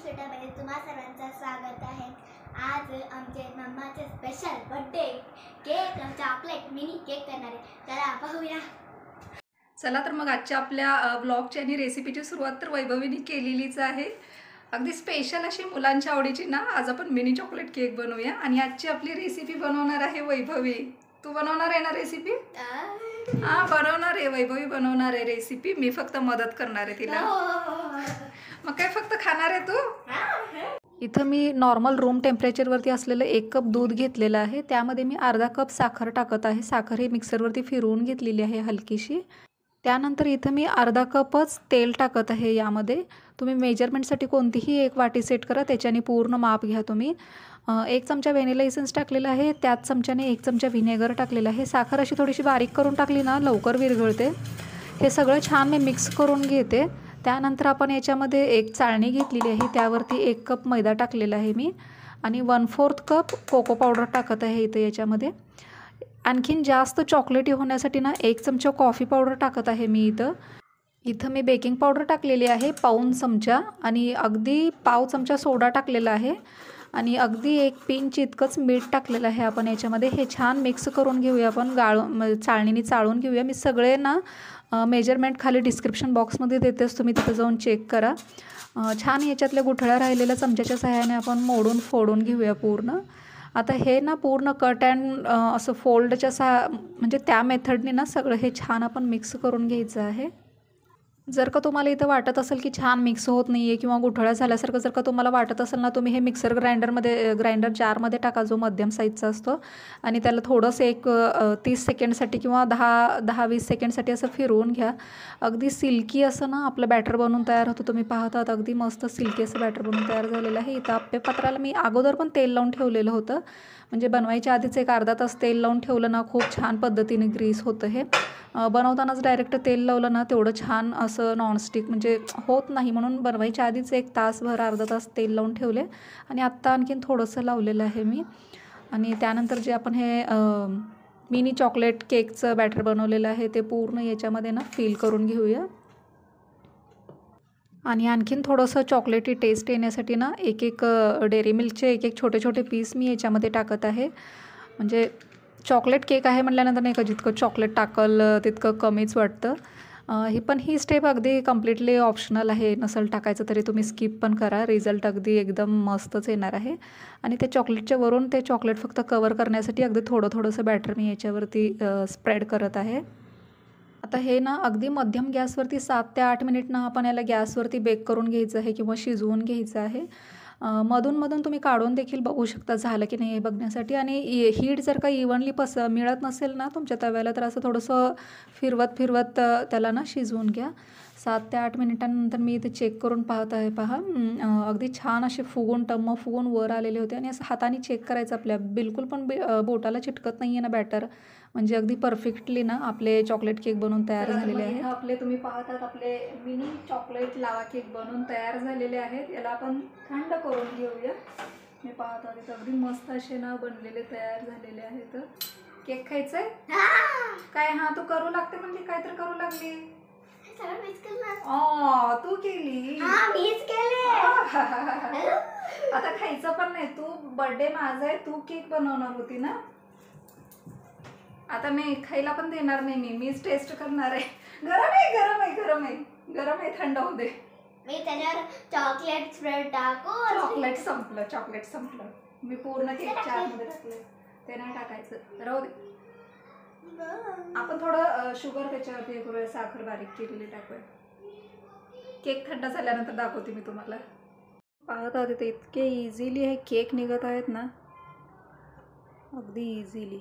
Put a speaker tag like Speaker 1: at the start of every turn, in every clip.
Speaker 1: स्वेटरमध्ये तुम्हा सर्वांचं स्वागत आहे। आज आमचे मम्माचे special birthday cake chocolate mini cake करणार आहे, चला पाहूया।
Speaker 2: चला तर मग आजच्या आपल्या ब्लॉगची आणि रेसिपीची सुरुवात तर वैभवीने केलेलीच आहे। अगदी स्पेशल अशी मुलांच्या आवडीची ना आज आपण मिनी चॉकलेट केक बनवूया आणि आजची आपली रेसिपी बनवणार आहे वैभवी। तू बनवणार आहे ना रेसिपी? हां बनवणार आहे, वैभवी बनवणार आहे रेसिपी, मी फक्त मदत करणार आहे तिला। मग काय फक्त खाणार आहे तू? इथं मी नॉर्मल रूम टेम्परेचरवरती असलेलं 1 कप दूध घेतलेलं आहे, त्यामध्ये मी अर्धा कप साखर टाकत आहे। साखर ही मिक्सरवरती फिरवून घेतलेली आहे हलकीशी। त्यानंतर इथं मी अर्धा कपच तेल टाकत आहे यामध्ये। तुम्ही मेजरमेंटसाठी कोणतीही एक वाटी सेट करा, त्याच्याने पूर्ण माप घ्या तुम्ही। 1 चमचा व्हॅनिला इसेन्स टाकलेला आहे, त्याच चमच्याने 1 चमचा व्हिनेगर टाकलेला आहे। साखर अशी थोडीशी बारीक करून टाकली ना लवकर विरघळते। हे सगळं छान मी मिक्स करून घेते। त्यानंतर आपण याच्यामध्ये एक चाळणी घेतलेली आहे, त्यावरती 1 कप मैदा टाकलेला आहे मी आणि 1/4 कप कोको पावडर टाकत आहे इथं याच्यामध्ये। आणखीन जास्त चॉकलेटी होण्यासाठी ना 1 चमचा कॉफी पावडर टाकत आहे मी इथं मी बेकिंग पावडर टाकलेली आहे पाऊण चमचा आणि अगदी पाव चमचा सोडा टाकलेला आहे आणि अगदी 1 पिंच इतकंच मीठ टाकलेलं आहे आपण याच्यामध्ये। हे छान मिक्स करून घेऊया आपण, चाळणीने चाळून घेऊया। मी सगळे ना मेजरमेंट खाली डिस्क्रिप्शन बॉक्समध्ये देतेच, तुम्ही तिथं जाऊन चेक करा। छान याच्यातल्या गुठळ्या राहिलेल्या चमच्याच्या सहाय्याने आपण मोडून फोडून घेऊया पूर्ण। आता हे ना पूर्ण कट अँड असं फोल्डच्या म्हणजे त्या मेथडने ना सगळं हे छान आपण मिक्स करून घ्यायचं आहे। जर का तुम्हाला इथं वाटत असेल की छान मिक्स होत नाही आहे किंवा गुठळ्या झाल्यासारखं जर का तुम्हाला वाटत असेल ना, तुम्ही हे मिक्सर ग्राइंडर जारमध्ये टाका जो मध्यम साईजचा असतो आणि त्याला थोडंसं एक 30 सेकंडसाठी किंवा 10-20 सेकंडसाठी असं फिरवून घ्या। अगदी सिल्की असं ना आपलं बॅटर बनवून तयार होतं, तुम्ही पाहतात अगदी मस्त सिल्की असं बॅटर बनवून तयार झालेलं आहे। इथं आप्पेपात्राला मी अगोदर पण तेल लावून ठेवलेलं होतं, म्हणजे बनवायच्या आधीच एक अर्धा तास तेल लावून ठेवलं ना खूप छान पद्धतीने ग्रीस होतं। हे बनवतानाच डायरेक्ट तेल लावलं ना तेवढं छान असं नॉनस्टिक म्हणजे होत नाही, म्हणून बनवायच्या आधीच 1 तासभर अर्धा तास तेल लावून ठेवले आणि आत्ता आणखीन थोडंसं लावलेलं आहे मी। आणि त्यानंतर जे आपण हे मिनी चॉकलेट केकचं बॅटर बनवलेलं आहे ते पूर्ण याच्यामध्ये ना फिल करून घेऊया आणि आणखीन थोडंसं चॉकलेटी टेस्ट येण्यासाठी ना एक डेअरी मिल्कचे एक छोटे छोटे पीस मी याच्यामध्ये टाकत आहे। म्हणजे चॉकलेट केक आहे म्हटल्यानंतर नाही का जितकं चॉकलेट टाकल तितकं कमीच वाटतं। ही स्टेप अगदी कम्प्लिटली ऑप्शनल आहे, नसेल टाकायचं तरी तुम्ही स्किप पण करा, रिझल्ट अगदी एकदम मस्तच येणार आहे। आणि ते चॉकलेटच्या वरून ते चॉकलेट फक्त कवर करण्यासाठी अगदी थोडंसं बॅटर मी याच्यावरती स्प्रेड करत आहे। आता हे ना अगदी मध्यम गॅसवरती 7 ते 8 मिनिट ना आपण याला गॅसवरती बेक करून घ्यायचं आहे किंवा शिजवून घ्यायचं आहे। मधून तुम्ही काढून देखील बघू शकता झालं की नाही हे बघण्यासाठी। आणि हीट जर का इव्हनली मिळत नसेल ना तुमच्या तव्याला तर असं थोडंसं फिरवत त्याला ना शिजवून घ्या। 7 ते 8 मिनिटांनंतर मी इथे चेक करून पाहत आहे, पहा अगदी छान असे टम्म फुगून वर आलेले होते। आणि असं हाताने चेक करायचं आपल्या, बिलकुल पण बोटाला चिटकत नाही आहे ना बॅटर, म्हणजे अगदी परफेक्टली ना आपले चॉकलेट केक बनवून तयार झालेले आहेत। आपले तुम्ही पाहतात आपले मिनी चॉकलेट लावा केक बनवून तयार झालेले आहेत। याला आपण थंड करून घेऊया। मी पाहतात इथं अगदी मस्त असे ना बनलेले तयार झालेले आहेत। केक खायचंय काय? हा तू करू लागते म्हणजे काय तर करू लागली? तू केली? आता खायचं पण नाही, तू बर्थडे माझा आहे, तू केक बनवणार होती ना। आता नाही खायला पण देणार नाही, मीच टेस्ट करणार आहे। गरम आहे थंड होऊ दे।
Speaker 1: मी त्याच्यावर चॉकलेट स्प्रेड टाकू।
Speaker 2: चॉकलेट संपलं, मी पूर्ण केक जारमध्ये टाकले, ते नाही टाकायचं, राहू दे। आपण थोडं शुगर त्याच्यावरती करूया, साखर बारीक केलेली टाकूया। केक थंड झाल्यानंतर दाखवते मी तुम्हाला। पाहत आहात ते इतके इझिली हे केक निघत आहेत ना, अगदी इझिली।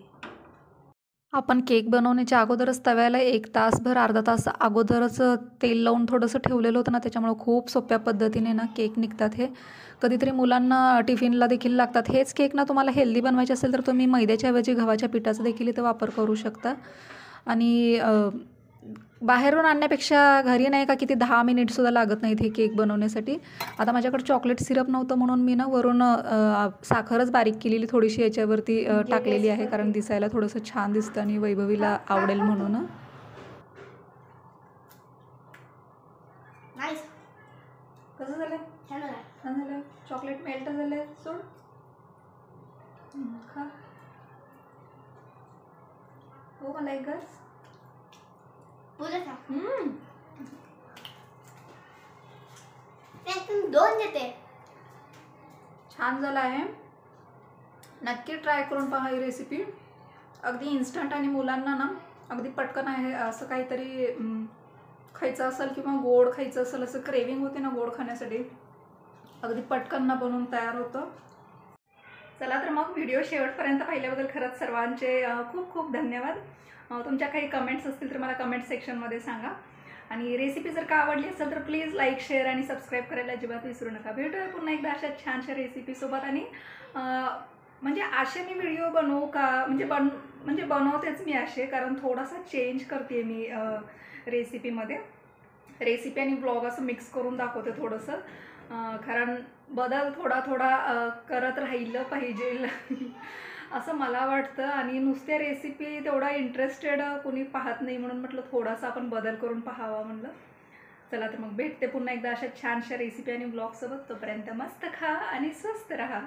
Speaker 2: आपण केक बनवण्याच्या अगोदरच तव्याला 1 तासभर अर्धा तास अगोदरच तेल लावून थोडंसं ठेवलेलं होतं ना, त्याच्यामुळे खूप सोप्या पद्धतीने ना केक निघतात। हे कधीतरी मुलांना टिफिनला देखील लागतात। हेच केक ना तुम्हाला हेल्दी बनवायचे असेल तर तुम्ही मैद्याच्या ऐवजी गव्हाच्या पिठाचा देखील इथं वापर करू शकता। आणि बाहेरून आणण्यापेक्षा घरी नाही का किती 10 मिनिटसुद्धा लागत नाहीत हे केक बनवण्यासाठी। आता माझ्याकडे चॉकलेट सिरप नव्हतं म्हणून मी ना वरून साखरच बारीक केलेली थोडीशी याच्यावरती टाकलेली आहे, कारण दिसायला थोडंसं छान दिसतं आणि वैभवीला आवडेल म्हणून। कसं झालं?
Speaker 1: छान झालं.
Speaker 2: छान झालं. चॉकलेट मेल्ट झालं. सोड. खा. हो मला एक घास.
Speaker 1: पुढे खा. तुम्ही 2 देते.
Speaker 2: छान झालं आहे. नक्की ट्राय करून पहा ही रेसिपी. अगदी इन्स्टंट आणि मुलांना ना अगदी पटकन आहे. असं काहीतरी खायचं असेल किंवा गोड खायचं असेल, असं क्रेविंग होते ना गोड खाण्यासाठी, अगदी पटकन ना बनवून तयार होतं. चला तर मग व्हिडिओ शेवटपर्यंत पाहिल्याबद्दल खरंच सर्वांचे खूप खूप धन्यवाद. तुमच्या काही कमेंट्स असतील तर मला कमेंट सेक्शनमध्ये सांगा. आणि रेसिपी जर का आवडली असेल तर प्लीज लाईक, शेअर आणि सबस्क्राईब करायला अजिबात विसरू नका. भेटूया पुन्हा एकदा अशा छानशा रेसिपीसोबत. आणि म्हणजे असे मी व्हिडिओ बनवू का, म्हणजे बनवतेच मी असे, कारण थोडासा चेंज करते मी रेसिपीमध्ये. रेसिपी आणि ब्लॉग असं मिक्स करून दाखवते थोडंसं, कारण बदल थोडा करत राहिलं पाहिजे असं मला वाटतं. आणि नुसत्या रेसिपी तेवढा इंटरेस्टेड कुणी पाहत नाही, म्हणून म्हटलं थोडासा आपण बदल करून पाहावा म्हणलं. चला तर मग भेटते पुन्हा एकदा अशा छानशा रेसिपी आणि ब्लॉगसोबत. तोपर्यंत मस्त खा आणि स्वस्त राहा.